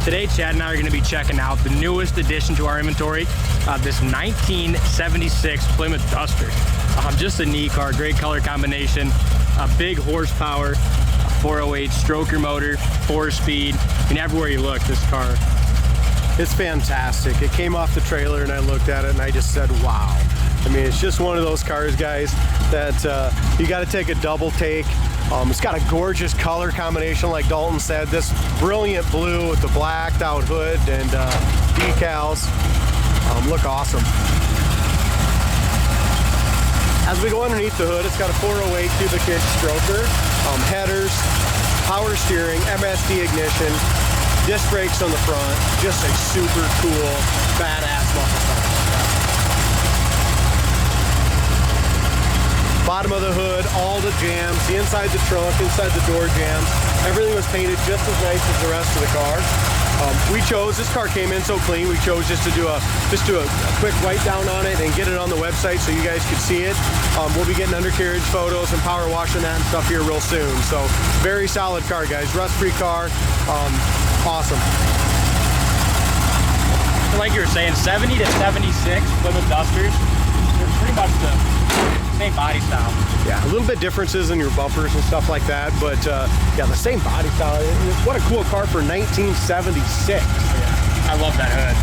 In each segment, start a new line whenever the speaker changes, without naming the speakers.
Today, Chad and I are going to be checking out the newest addition to our inventory, this 1976 Plymouth Duster. Just a neat car, great color combination, big horsepower, 408 stroker motor, 4-speed. I mean, everywhere you look, this car.
It's fantastic. It came off the trailer and I looked at it and I just said, wow. I mean, it's just one of those cars, guys, that you got to take a double take. It's got a gorgeous color combination, like Dalton said. This brilliant blue with the blacked out hood and decals look awesome. As we go underneath the hood, it's got a 408 cubic inch stroker, headers, power steering, MSD ignition, disc brakes on the front. Just a super cool, badass muscle car. Bottom of the hood, all the jams, the inside the trunk, inside the door jams. Everything was painted just as nice as the rest of the car. We chose, this car came in so clean, we chose just to do a quick wipe down on it and get it on the website so you guys could see it. We'll be getting undercarriage photos and power washing that and stuff here real soon. So very solid car, guys. Rust-free car. Awesome.
Like you were saying, 70 to 76 Plymouth Dusters. They're pretty much the same body style.
Yeah, a little bit differences in your bumpers and stuff like that, but yeah, the same body style. What a cool car for 1976.
Yeah, I love that hood.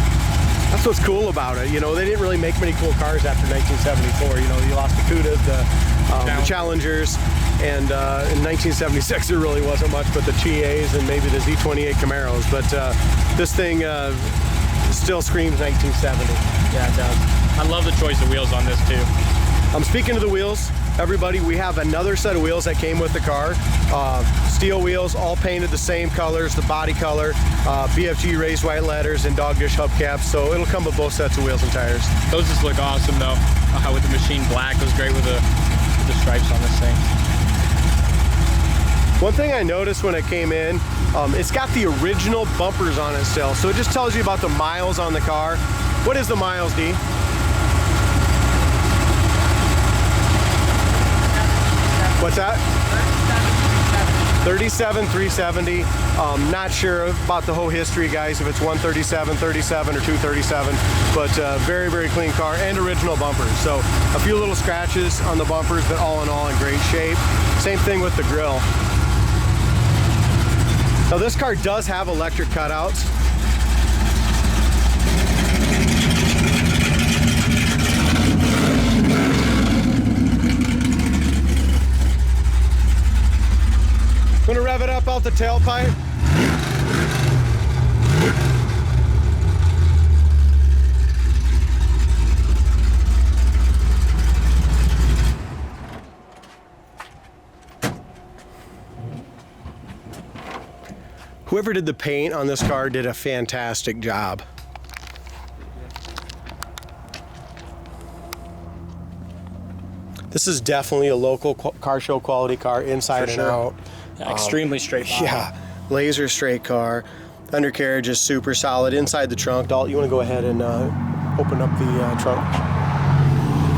That's what's cool about it. You know, they didn't really make many cool cars after 1974. You know, you lost the Cudas, the Challengers, and in 1976 there really wasn't much but the Chias and maybe the Z28 Camaros. But this thing still screams 1970.
Yeah, it does. I love the choice of wheels on this too.
Speaking of the wheels, everybody, we have another set of wheels that came with the car. Steel wheels, all painted the same colors, the body color, BFG raised white letters and dog dish hubcaps, so it'll come with both sets of wheels and tires.
Those just look awesome though. With the machine black, it was great with the stripes on this thing.
One thing I noticed when it came in, it's got the original bumpers on it still, so it just tells you about the miles on the car. What is the miles, D? What's that? 37,370. Not sure about the whole history, guys, if it's 137, 37, or 237, but very, very clean car and original bumpers. So a few little scratches on the bumpers, but all in all in great shape. Same thing with the grille. Now this car does have electric cutouts. I'm gonna rev it up out the tailpipe. Whoever did the paint on this car did a fantastic job. This is definitely a local car show quality car, inside and out.
Yeah, extremely straight body.
Yeah, laser straight car. Undercarriage is super solid. Inside the trunk, Dalton, you want to go ahead and open up the trunk.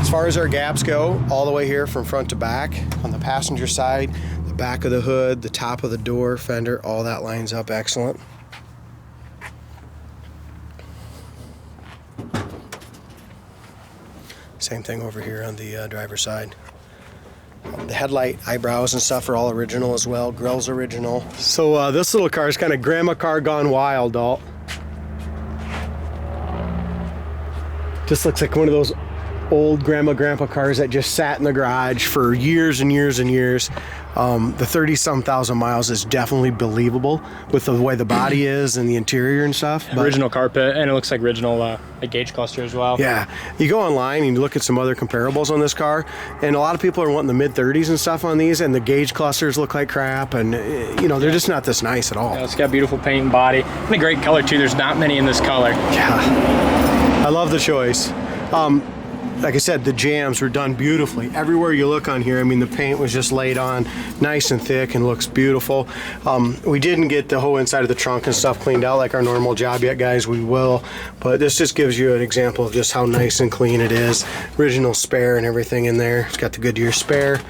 As far as our gaps go, all the way here from front to back, on the passenger side, the back of the hood, the top of the door, fender, all that lines up excellent. Same thing over here on the driver's side. The headlight eyebrows and stuff are all original as well. Grill's original. So this little car is kind of grandma car gone wild, Dalt. Just looks like one of those old grandpa cars that just sat in the garage for years and years and years. The 30-some thousand miles is definitely believable with the way the body is and the interior and stuff.
But original carpet, and it looks like original a gauge cluster as well.
Yeah, you go online and you look at some other comparables on this car, and a lot of people are wanting the mid-30s and stuff on these, and the gauge clusters look like crap, and you know, they're just not this nice at all.
Yeah, it's got beautiful paint and body, and a great color too. There's not many in this color.
Yeah, I love the choice. Like I said, the jams were done beautifully. Everywhere you look on here, I mean, the paint was just laid on nice and thick and looks beautiful. We didn't get the whole inside of the trunk and stuff cleaned out like our normal job yet, guys. We will, but this just gives you an example of just how nice and clean it is. Original spare and everything in there. It's got the Goodyear spare,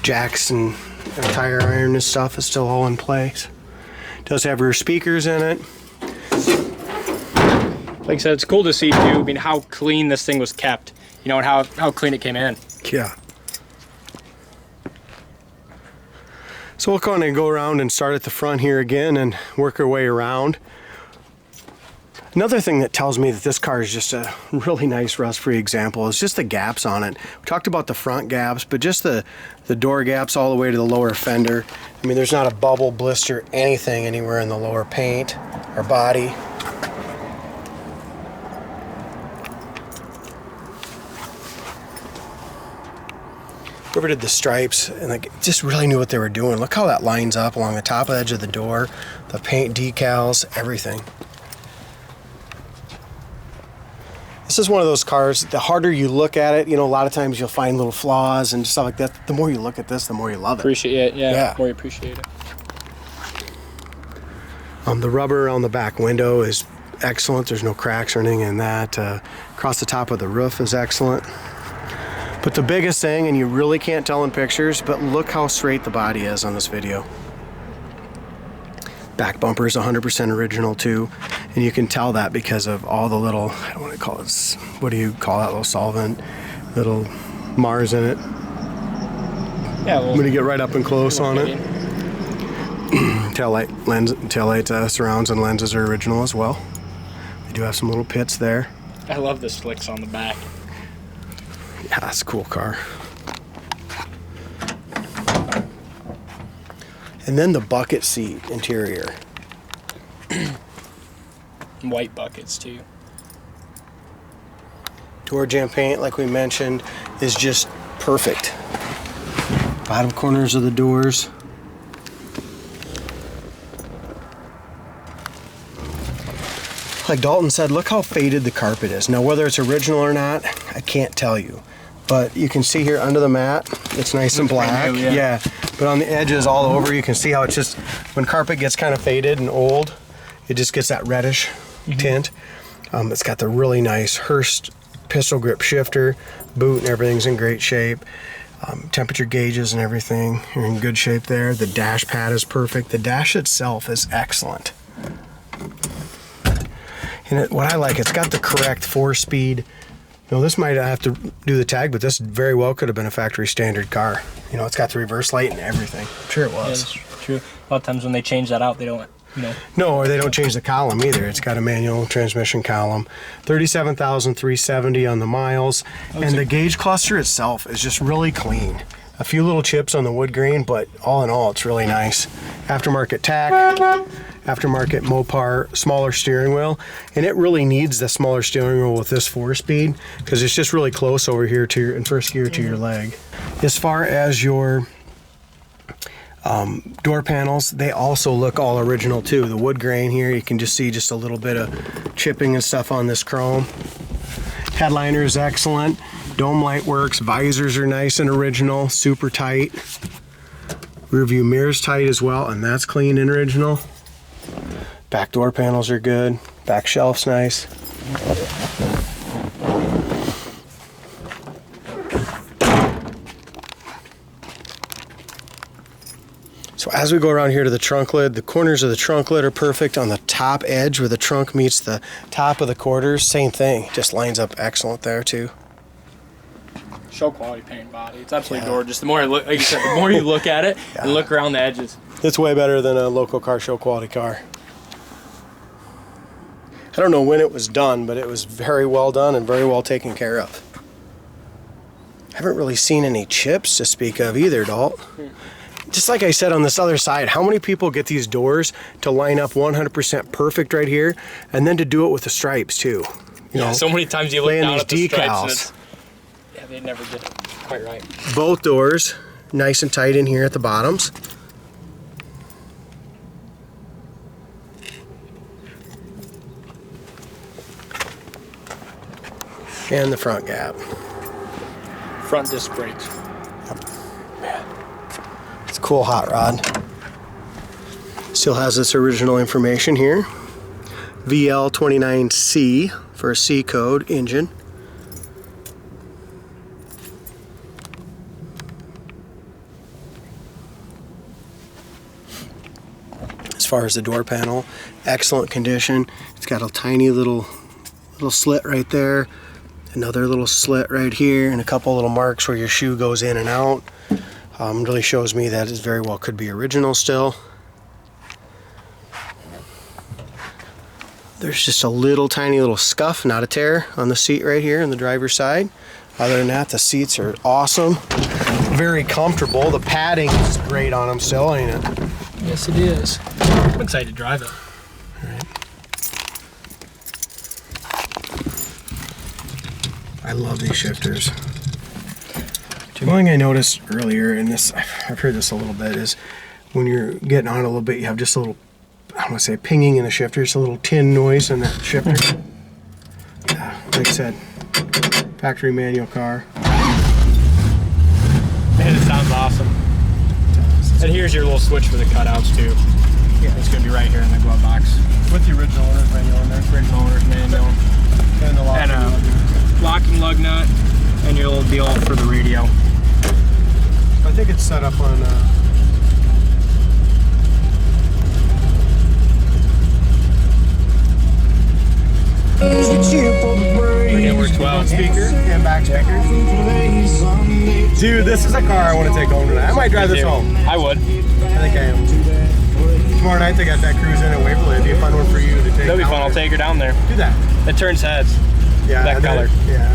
jacks and tire iron and stuff is still all in place. It does have rear speakers in it.
Like I said, it's cool to see too. I mean, how clean this thing was kept, you know, and how clean it came in.
Yeah. So we'll kind of go around and start at the front here again and work our way around. Another thing that tells me that this car is just a really nice rust-free example is just the gaps on it. We talked about the front gaps, but just the door gaps all the way to the lower fender. I mean, there's not a bubble, blister, anything anywhere in the lower paint or body. Whoever did the stripes and like just really knew what they were doing. Look how that lines up along the top edge of the door, the paint decals, everything. This is one of those cars, the harder you look at it, you know, a lot of times you'll find little flaws and stuff like that. The more you look at this, the more you love it.
Appreciate it, yeah. The more you appreciate it.
The rubber on the back window is excellent. There's no cracks or anything in that. Across the top of the roof is excellent. But the biggest thing, and you really can't tell in pictures, but look how straight the body is on this video. Back bumper is 100% original too, and you can tell that because of all the little, I don't want to call it, what do you call that little solvent, little Mars in it.
Yeah, well,
I'm going to get right up and close on it. Taillight surrounds and lenses are original as well. They do have some little pits there.
I love the slicks on the back.
Yeah, that's a cool car. And then the bucket seat interior.
White buckets too.
Door jamb paint, like we mentioned, is just perfect. Bottom corners of the doors. Like Dalton said, look how faded the carpet is. Now, whether it's original or not, I can't tell you. But you can see here under the mat, it's nice and black.
New, yeah.
But on the edges all over, you can see how it's just, when carpet gets kind of faded and old, it just gets that reddish tint. It's got the really nice Hurst pistol grip shifter, boot and everything's in great shape. Temperature gauges and everything are in good shape there. The dash pad is perfect. The dash itself is excellent. And what I like, it's got the correct 4-speed. You know, this might have to do the tag, but this very well could have been a factory standard car. You know, it's got the reverse light and everything. I'm sure it was.
Yeah, that's true. A lot of times when they change that out, they don't, you know.
No, or they don't change the column either. It's got a manual transmission column. 37,370 on the miles. And the gauge cluster itself is just really clean. A few little chips on the wood grain, but all in all, it's really nice. Aftermarket tack, aftermarket Mopar smaller steering wheel, and it really needs the smaller steering wheel with this 4-speed because it's just really close over here to your in first gear to your leg. As far as your door panels, they also look all original too. The wood grain here, you can just see just a little bit of chipping and stuff on this chrome. Headliner is excellent. Dome light works. Visors are nice and original, super tight. Rear view mirror's tight as well, and that's clean and original. Back door panels are good. Back shelf's nice. So as we go around here to the trunk lid, the corners of the trunk lid are perfect. On the top edge where the trunk meets the top of the quarters, same thing. Just lines up excellent there too.
Show quality paint body. It's absolutely gorgeous. The more I look, like you said, the more you look at it and look around the edges.
It's way better than a local car show quality car. I don't know when it was done, but it was very well done and very well taken care of. I haven't really seen any chips to speak of either, Dalt. Just like I said on this other side, how many people get these doors to line up 100% perfect right here, and then to do it with the stripes too? You know,
so many times you look down at the stripes and
it's,
yeah, they never get it quite right.
Both doors nice and tight in here at the bottoms. And the front gap.
Front disc brakes.
Man, it's a cool hot rod. Still has its original information here. VL29C for a C code engine. as far as the door panel, excellent condition. It's got a tiny little slit right there, another little slit right here, and a couple little marks where your shoe goes in and out. Really shows me that it very well could be original still. There's just a little tiny little scuff, not a tear, on the seat right here on the driver's side. Other than that, the seats are awesome, very comfortable. The padding is great on them still, ain't it?
Yes, it is. I'm excited to drive it.
All right. I love these shifters. One thing I noticed earlier, and this I've heard this a little bit, is when you're getting on a little bit, you have just a little, I want to say, pinging in the shifter, just a little tin noise in that shifter. Like I said, factory manual car.
Man, it sounds awesome. And here's your little switch for the cutouts too. Yeah, it's gonna be right here in the glove box with the original owner's manual in there. Original owner's manual.
And the
locking lug nut, and your little deal for the radio.
I think it's set up on.
We're 12 speaker
and back speaker. Dude, this is a car I want to take home tonight. I might drive this home.
I would.
I think I am. Tomorrow night they got that cruise in at Waverly. It'd be a fun one for you to take.
That'll be fun. I'll take her down there.
Do that.
It turns heads.
Yeah.
That color.
Yeah.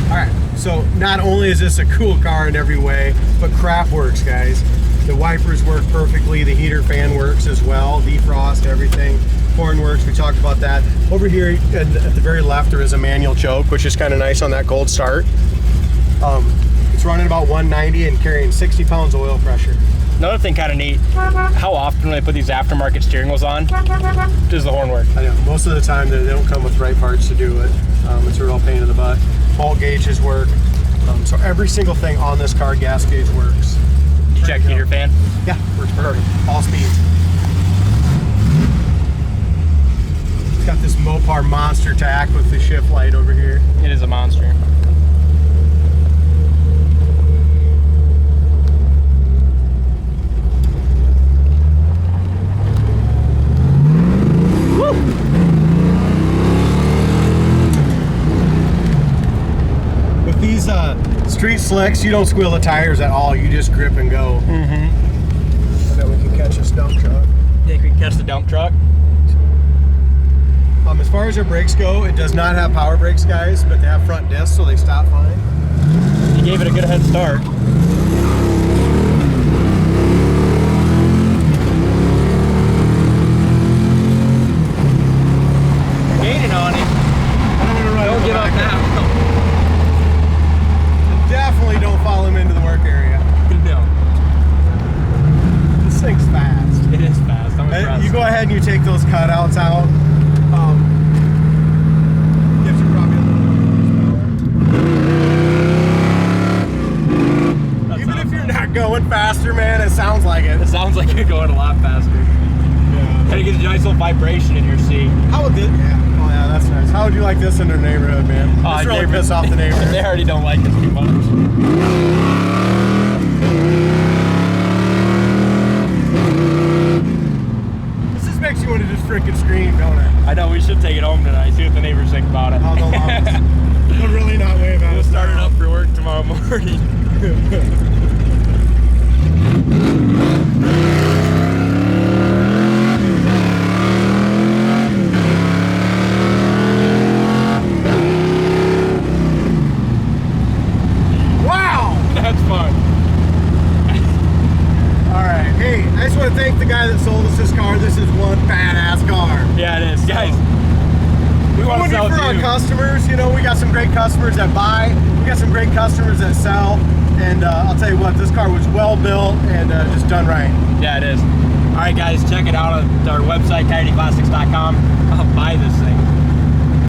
All right. So not only is this a cool car in every way, but crap works, guys. The wipers work perfectly. The heater fan works as well. Defrost, everything. Horn works. We talked about that. Over here at the very left, there is a manual choke, which is kind of nice on that cold start. It's running about 190 and carrying 60 pounds of oil pressure.
Another thing kind of neat, how often when they put these aftermarket steering wheels on, does the horn work?
I know. Most of the time they don't come with the right parts to do it. It's a real pain in the butt. Bolt gauges work. So every single thing on this car, gas gauge works.
You check heater fan?
Yeah, works perfect. All speeds. It's got this Mopar monster tack with the shift light over here.
It is a monster.
With these street slicks, you don't squeal the tires at all. You just grip and go. And then we can catch this dump truck.
Think we can catch the dump truck?
As far as their brakes go, it does not have power brakes, guys, but they have front discs, so they stop fine.
You gave it a good head start. Gaining on it. Don't give up now.
Definitely don't follow him into the work area.
No.
This thing's fast.
It is fast. I'm impressed.
You go ahead and you take those cutouts out. Gives you probably a little more horsepower. Even if you're not going faster, man, it sounds like it.
It sounds like you're going a lot faster.
Yeah.
Gotta get a nice little vibration in your seat.
How would this? Yeah. Oh yeah, that's nice. How would you like this in their neighborhood, man? This really piss off the neighbors.
They already don't like us too much.
Makes you want to just freaking scream, don't it?
I know, we should take it home tonight, see what the neighbors think about it.
Oh, they'll really not wave at us.
We'll start it up for work tomorrow morning.
Wow!
That's fun.
Alright, hey, I just want to thank the guy that sold us this car. This is one badass car.
Yeah, it is. Guys, we want to sell it
for our customers. You know, we got some great customers that buy. We got some great customers that sell. And I'll tell you what, this car was well built and just done right.
Yeah, it is. Alright guys, check it out on our website, coyoteplastics.com. I'll buy this thing.